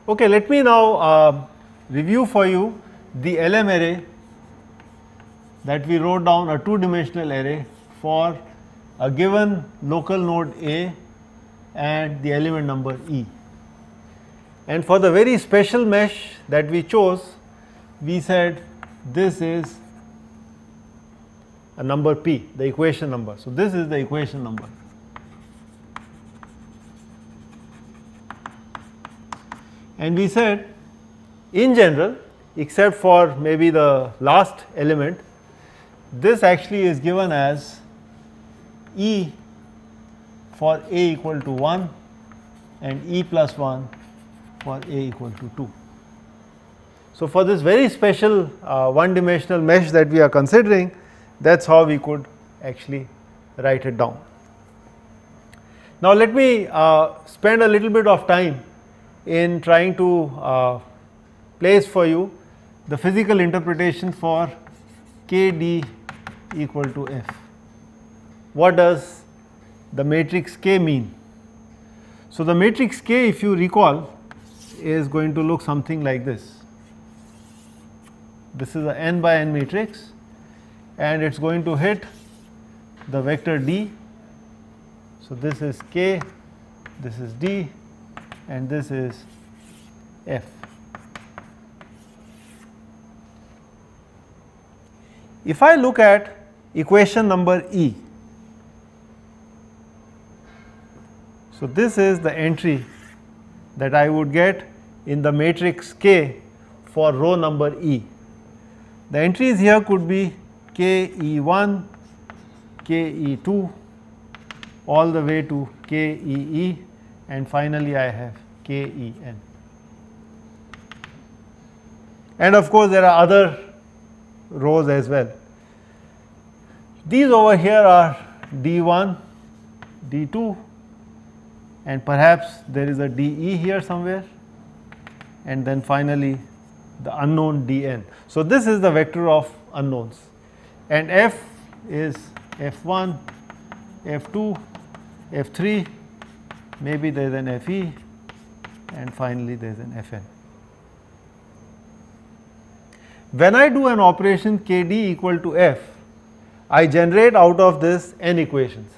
Okay, let me now review for you the LM array that we wrote down, a two-dimensional array for a given local node A and the element number E. And for the very special mesh that we chose, we said this is a number P, the equation number. So, this is the equation number. And we said in general, except for maybe the last element, this actually is given as E for A equal to 1 and E plus 1 for A equal to 2. So, for this very special one dimensional mesh that we are considering, that is how we could actually write it down. Now, let me spend a little bit of time in trying to place for you the physical interpretation for KD equal to F. What does the matrix K mean? So, the matrix K, if you recall, is going to look something like this. This is a n by n matrix and it is going to hit the vector D. So, this is K, this is D and this is F. If I look at equation number E, so this is the entry that I would get in the matrix K for row number E. The entries here could be KE1, KE2 all the way to KEE and finally I have KEN. And of course, there are other rows as well. These over here are D1, D2 and perhaps there is a DE here somewhere and then finally the unknown Dn. So, this is the vector of unknowns and F is F1, F2, F3, maybe there is an Fe and finally there is an Fn. When I do an operation Kd equal to F, I generate out of this n equations.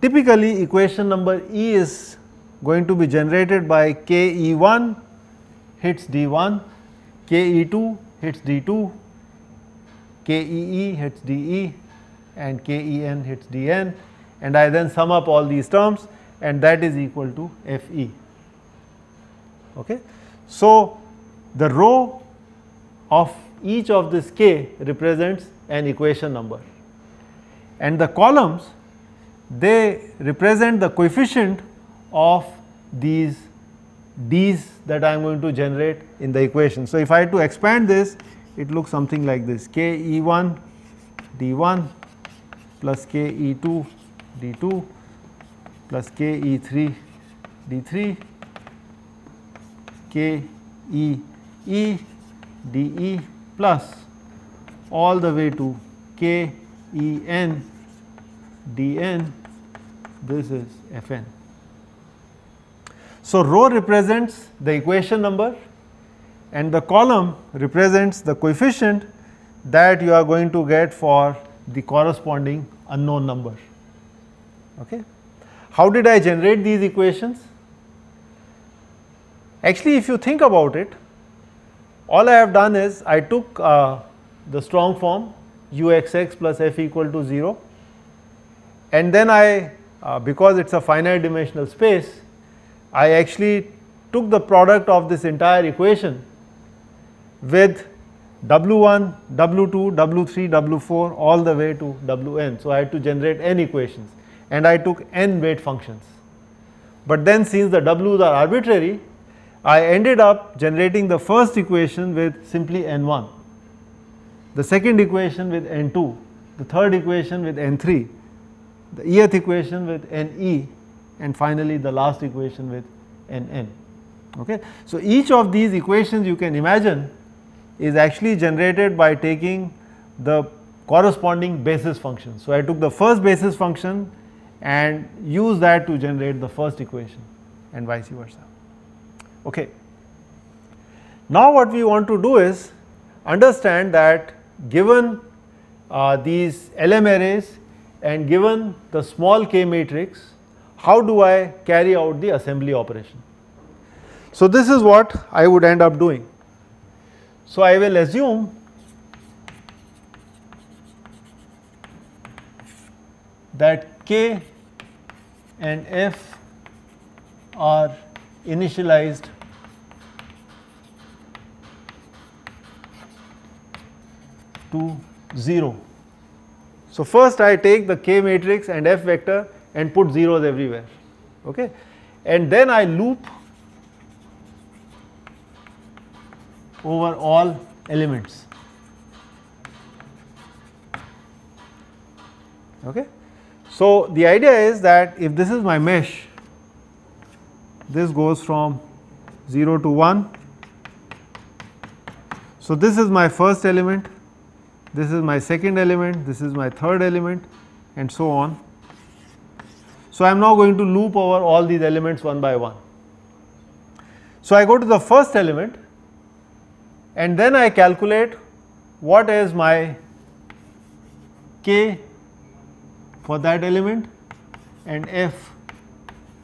Typically, equation number E is going to be generated by Ke1 hits D1, Ke2 hits D2, Kee hits De and Ken hits Dn, and I then sum up all these terms and that is equal to Fe. Okay. So, the row of each of this K represents an equation number and the columns, they represent the coefficient of these D's that I am going to generate in the equation. So, if I had to expand this, it looks something like this: Ke1 D1 plus Ke2 D2 plus Ke3 D3 Kee De plus all the way to Ken Dn, this is Fn. So, row represents the equation number and the column represents the coefficient that you are going to get for the corresponding unknown number. Okay. How did I generate these equations? Actually, if you think about it, all I have done is I took the strong form Uxx plus F equal to 0 and then I because it is a finite dimensional space, I actually took the product of this entire equation with W1, W2, W3, W4 all the way to Wn. So, I had to generate n equations and I took n weight functions, but then since the W's are arbitrary, I ended up generating the first equation with simply n1, the second equation with n2, the third equation with n3, the eth equation with ne and finally the last equation with nn. Okay. So, each of these equations you can imagine is actually generated by taking the corresponding basis function. So, I took the first basis function and use that to generate the first equation and vice versa. Okay. Now what we want to do is understand that given these LM arrays and given the small k matrix, how do I carry out the assembly operation? So this is what I would end up doing. So I will assume that k and f are initialized to 0. So first I take the k matrix and f vector and put zeros everywhere, okay, and then I loop over all elements, okay. So the idea is that if this is my mesh, this goes from 0 to 1. So this is my first element, this is my second element, this is my third element, and so on. So I am now going to loop over all these elements one by one. So I go to the first element and then I calculate what is my k for that element and f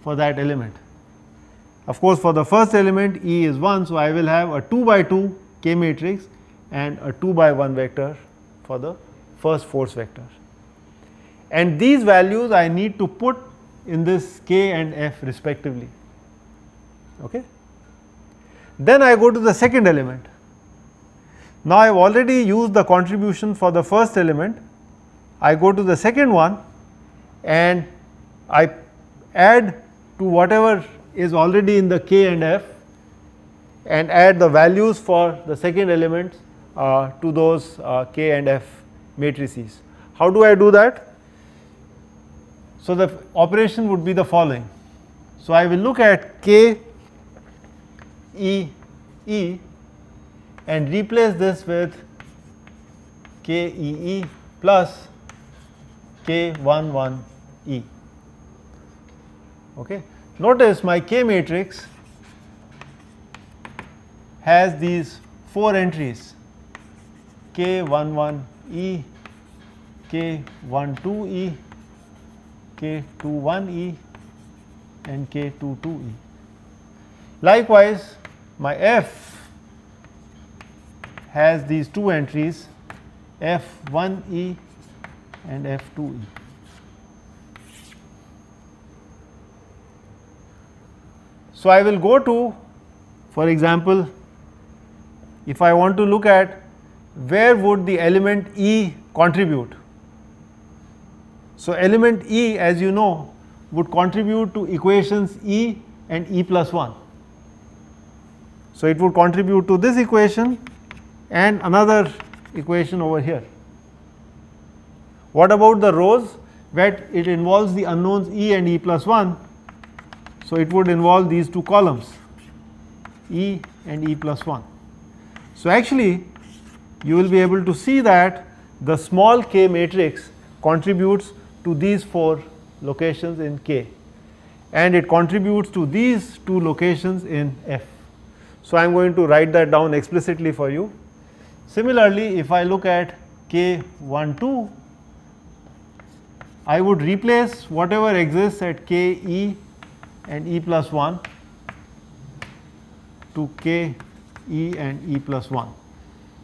for that element. Of course, for the first element E is 1, so I will have a 2 by 2 k matrix and a 2 by 1 vector for the first force vector. And these values I need to put in this k and f respectively, okay. Then I go to the second element. Now I have already used the contribution for the first element. I go to the second one and I add to whatever is already in the k and f and add the values for the second element to those k and f matrices. How do I do that? So the operation would be the following. So I will look at k e e and replace this with k e e plus k 1 1 e, okay. Notice my k matrix has these 4 entries, k 1 1 e, k 1 2 e, k 2 1 e and k 2 2 e. Likewise, my f has these 2 entries, f 1 e and f 2 e. So I will go to, for example, if I want to look at where would the element E contribute. So element E, as you know, would contribute to equations E and E plus 1. So it would contribute to this equation and another equation over here. What about the rows where it involves the unknowns E and E plus 1? So it would involve these 2 columns, E and E plus 1. So actually you will be able to see that the small k matrix contributes to these 4 locations in K and it contributes to these 2 locations in F. So I am going to write that down explicitly for you. Similarly, if I look at K 1 2, I would replace whatever exists at K E and E plus 1 to K E and E plus 1.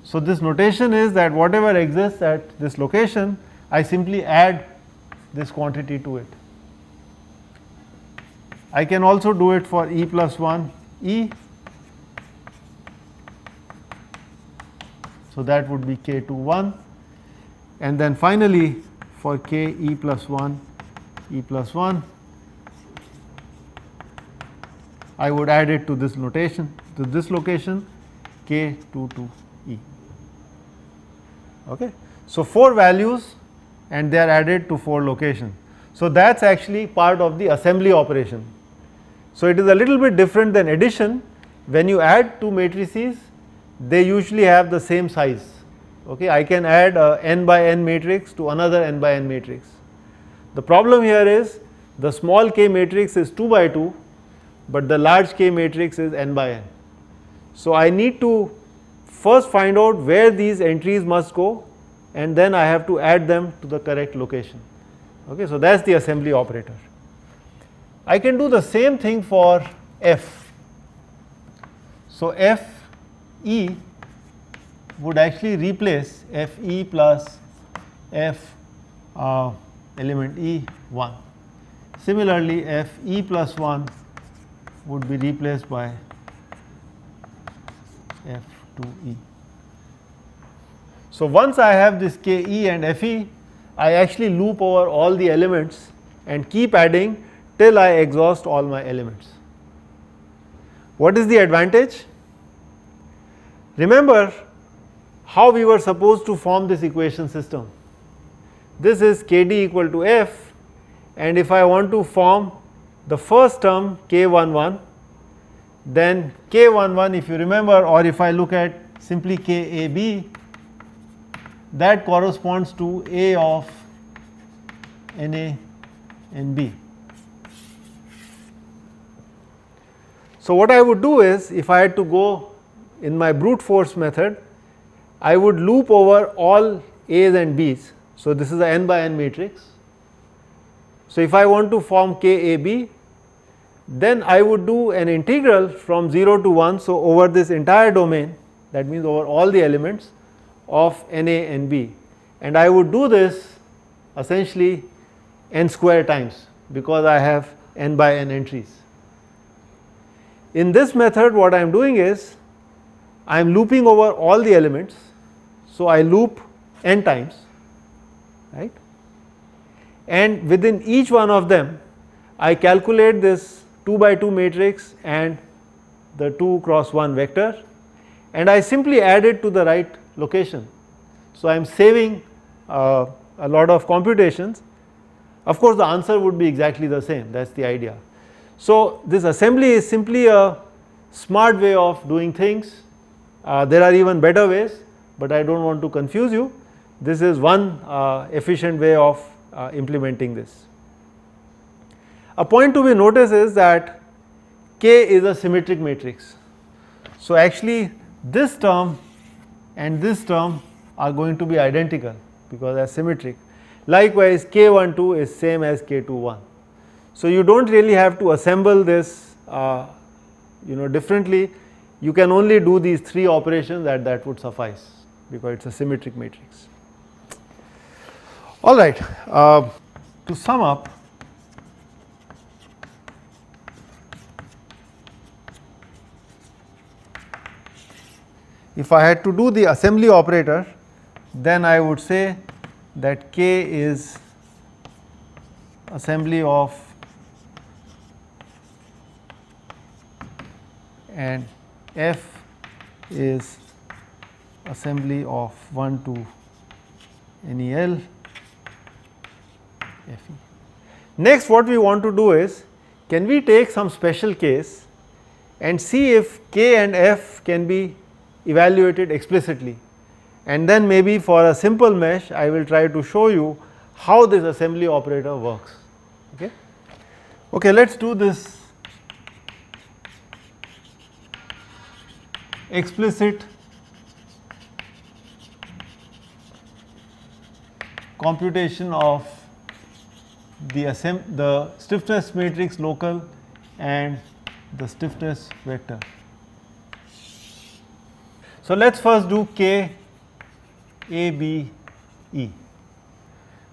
So this notation is that whatever exists at this location, I simply add this quantity to it. I can also do it for E plus 1 E. So that would be K 2 1, and then finally for K E plus 1 E plus 1, I would add it to this notation, to this location K 2 2 E. Okay. So 4 values and they are added to 4 locations. So that is actually part of the assembly operation. So it is a little bit different than addition. When you add 2 matrices, they usually have the same size. Okay. I can add a n by n matrix to another n by n matrix. The problem here is the small k matrix is 2 by 2, but the large K matrix is n by n. So I need to first find out where these entries must go, and then I have to add them to the correct location. Okay, so that's the assembly operator. I can do the same thing for F. So Fe would actually replace Fe plus F element E1. Similarly, Fe plus 1 would be replaced by F2E. So once I have this Ke and Fe, I actually loop over all the elements and keep adding till I exhaust all my elements. What is the advantage? Remember how we were supposed to form this equation system. This is Kd equal to F, and if I want to form the first term K11, then K11, if you remember, or if I look at simply Kab, that corresponds to A of Na and B. So what I would do is, if I had to go in my brute force method, I would loop over all A's and B's. So this is a n by n matrix. So if I want to form Kab, then I would do an integral from 0 to 1. So over this entire domain, that means over all the elements of Na and B, and I would do this essentially n square times, because I have n by n entries. In this method, what I am doing is I am looping over all the elements. So I loop n times, right, and within each one of them I calculate this 2 by 2 matrix and the 2 cross 1 vector, and I simply add it to the right location. So I am saving a lot of computations. Of course, the answer would be exactly the same, that is the idea. So this assembly is simply a smart way of doing things. There are even better ways, but I do not want to confuse you. This is one efficient way of implementing this. A point to be noticed is that K is a symmetric matrix. So actually this term and this term are going to be identical because they are symmetric. Likewise, K12 is same as K21. So you do not really have to assemble this differently. You can only do these 3 operations, that would suffice, because it is a symmetric matrix. All right, to sum up, if I had to do the assembly operator, then I would say that K is assembly of and F is assembly of 1 to NEL Fe. Next, what we want to do is, can we take some special case and see if K and F can be evaluated explicitly, and then maybe for a simple mesh I will try to show you how this assembly operator works. Okay, let us do this explicit computation of the stiffness matrix local and the stiffness vector. So let us first do K A B E.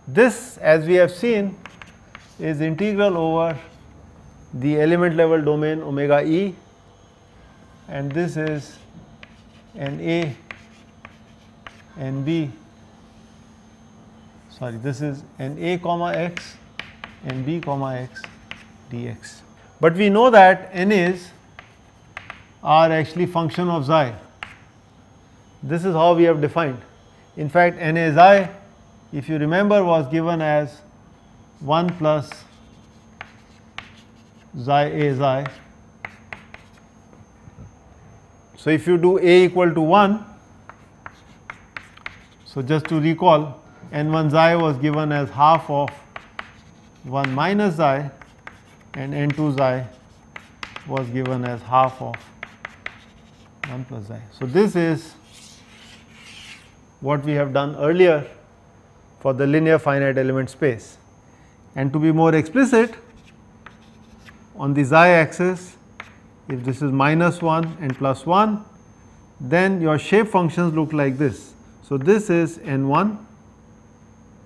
This, as we have seen, is integral over the element level domain omega E, and this is an A and B, sorry, this is an A comma x and B comma x dx. But we know that NAs are actually function of xi. This is how we have defined. In fact, Na xi, if you remember, was given as 1 plus xi A xi. So if you do A equal to 1, so just to recall, N1 xi was given as half of 1 minus xi and N2 xi was given as half of 1 plus xi. So, this is what we have done earlier for the linear finite element space. And to be more explicit, on the xi axis, if this is -1 and +1, then your shape functions look like this. So, this is n1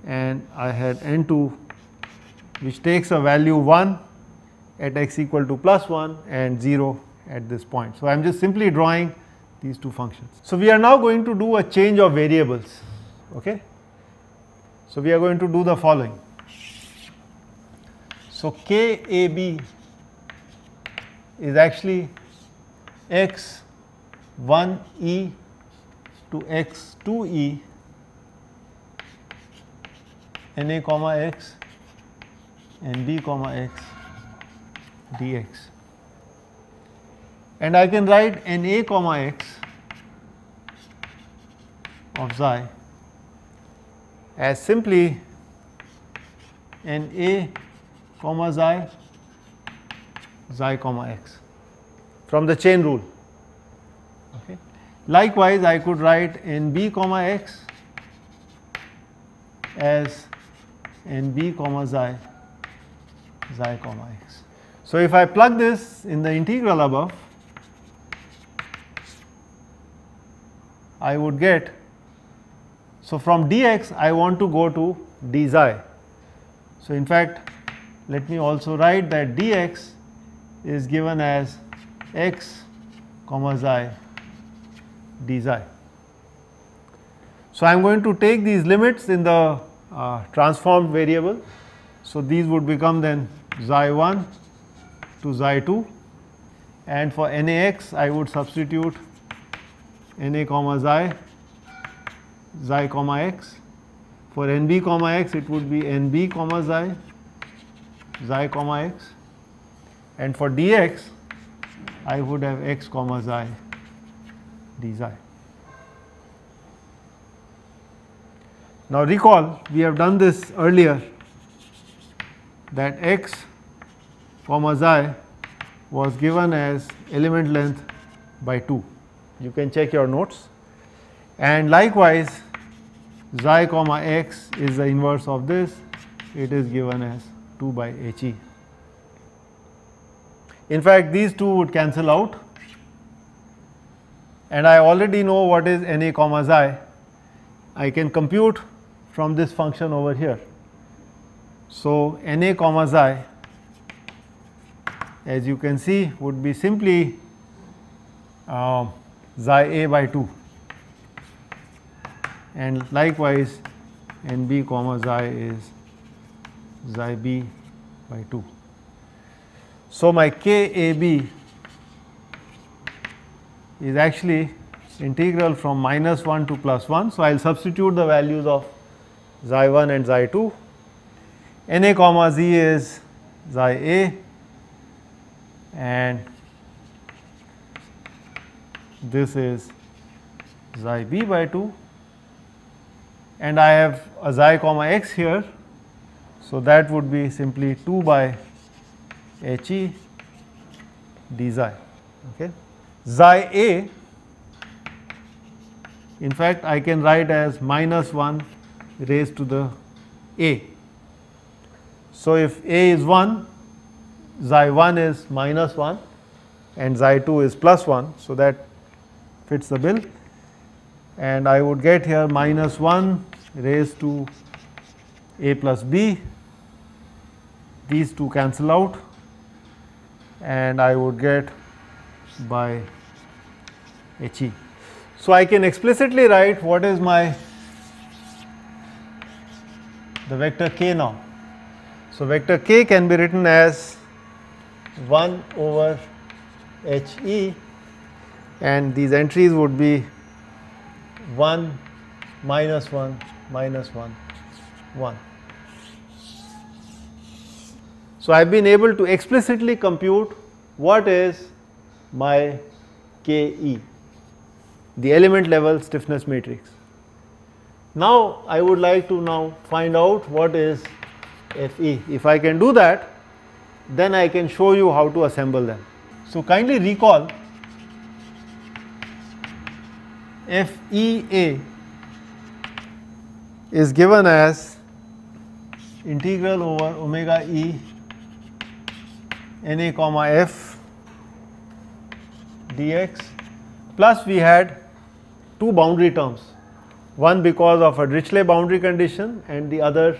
and I had n2 which takes a value 1 at x equal to +1 and 0 at this point. So, I am just simply drawing these two functions. So, we are now going to do a change of variables. Okay? So, we are going to do the following. So, KAB is actually x1e to x2e na comma x and b comma x dx, and I can write na comma x of xi as simply na comma xi xi comma x from the chain rule. Okay. Likewise, I could write nb comma x as nb comma xi xi comma x. So, if I plug this in the integral above, I would get, so from dx I want to go to d xi. So, in fact, let me also write that dx is given as x comma xi d xi. So, I am going to take these limits in the transformed variable. So, these would become then xi 1 to xi 2, and for nax I would substitute na comma xi xi comma x. For nb comma x it would be nb comma xi xi comma x, and for dx I would have x comma xi d xi. Now, recall we have done this earlier, that x comma xi was given as element length by 2. You can check your notes, and likewise xi comma x is the inverse of this, it is given as 2 by he. In fact, these two would cancel out, and I already know what is na comma xi. I can compute from this function over here. So, na comma xi, as you can see, would be simply xi a by 2, and likewise nb comma xi is xi b by 2. So, my KAB is actually integral from -1 to +1. So, I will substitute the values of xi 1 and xi 2. Na comma z is xi a, and this is xi b by 2, and I have a xi comma x here. So, that would be simply 2 by he d xi. Okay. Xi a, in fact, I can write as -1 raised to the a. So, if a is 1, xi 1 is -1 and xi 2 is +1. So, that fits the bill, and I would get here -1 raised to a plus b. These two cancel out, and I would get by he. So, I can explicitly write what is the vector k now. So, vector k can be written as 1 over he, and these entries would be 1 minus 1 minus 1 1. So, I have been able to explicitly compute what is my Ke, the element level stiffness matrix. Now, I would like to now find out what is Fe. If I can do that, then I can show you how to assemble them. So kindly recall FEA is given as integral over omega E Na comma f dx, plus we had two boundary terms, one because of a Dirichlet boundary condition and the other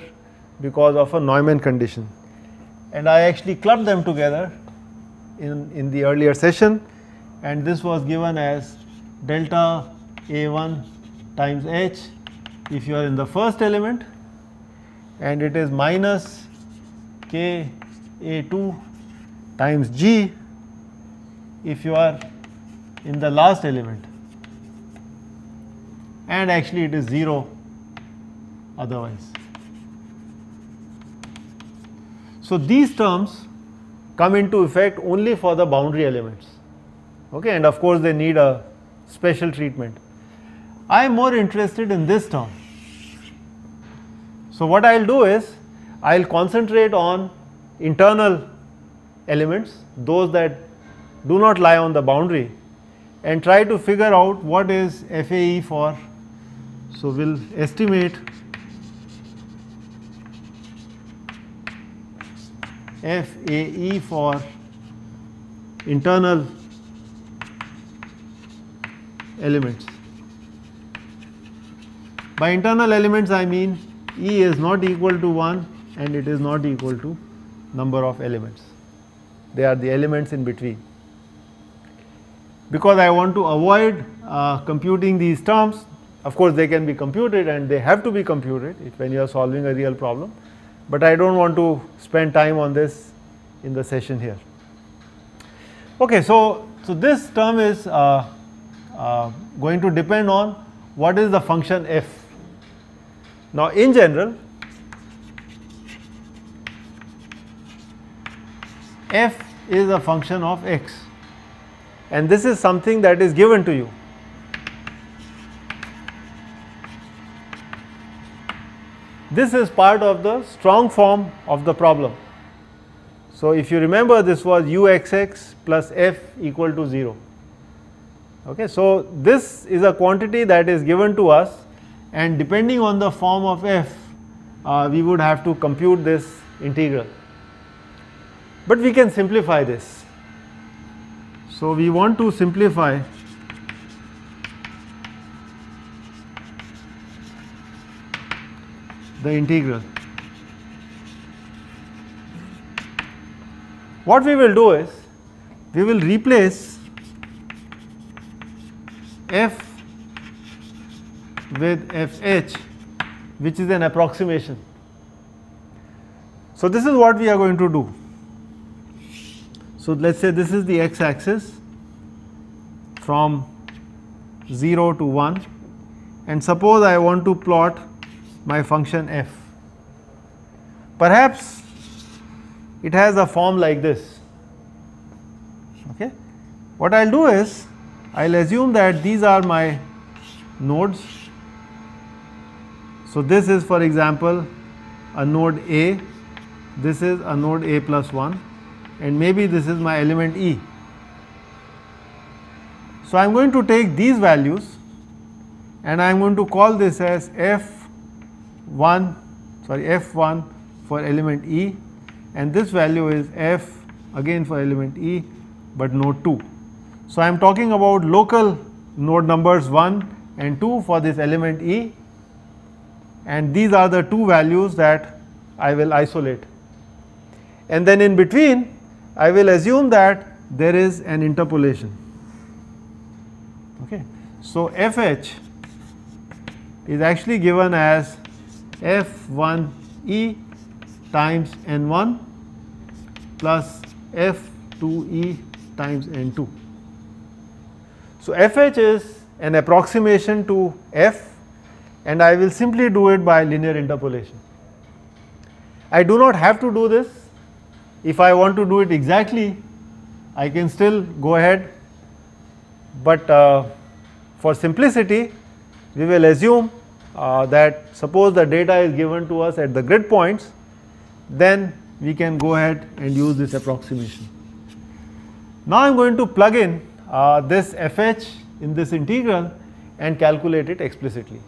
because of a Neumann condition, and I actually clubbed them together in the earlier session, and this was given as delta A1 times H if you are in the first element, and it is minus K A2 times G if you are in the last element, and actually it is 0 otherwise. So these terms come into effect only for the boundary elements, okay, and of course they need a special treatment. I am more interested in this term. So what I will do is I will concentrate on internal elements, those that do not lie on the boundary, and try to figure out what is FAE for. So we will estimate FAE for internal elements. By internal elements I mean E is not equal to 1 and it is not equal to number of elements. They are the elements in between. Because I want to avoid computing these terms, of course they can be computed and they have to be computed when you are solving a real problem, but I do not want to spend time on this in the session here. Okay, so this term is going to depend on what is the function f. Now in general, f is a function of x, and this is something that is given to you. This is part of the strong form of the problem. So if you remember, this was uxx plus f equal to 0. Okay, so this is a quantity that is given to us, and depending on the form of f, we would have to compute this integral. But we can simplify this. So we want to simplify the integral. What we will do is, we will replace f with fh, which is an approximation. So this is what we are going to do. So let us say this is the x axis from 0 to 1, and suppose I want to plot my function f. Perhaps it has a form like this. Okay. What I will do is, I will assume that these are my nodes. So this is, for example, a node A, this is a node A plus 1, and maybe this is my element E. So I am going to take these values and I am going to call this as F1 for element E, and this value is F again for element E, but node 2. So I am talking about local node numbers 1 and 2 for this element E, and these are the two values that I will isolate. And then in between I will assume that there is an interpolation. Okay. So FH is actually given as F1E times N1 plus F2E times N2. So FH is an approximation to F, and I will simply do it by linear interpolation. I do not have to do this. If I want to do it exactly, I can still go ahead, but for simplicity we will assume that suppose the data is given to us at the grid points, then we can go ahead and use this approximation. Now I am going to plug in this fh in this integral and calculate it explicitly.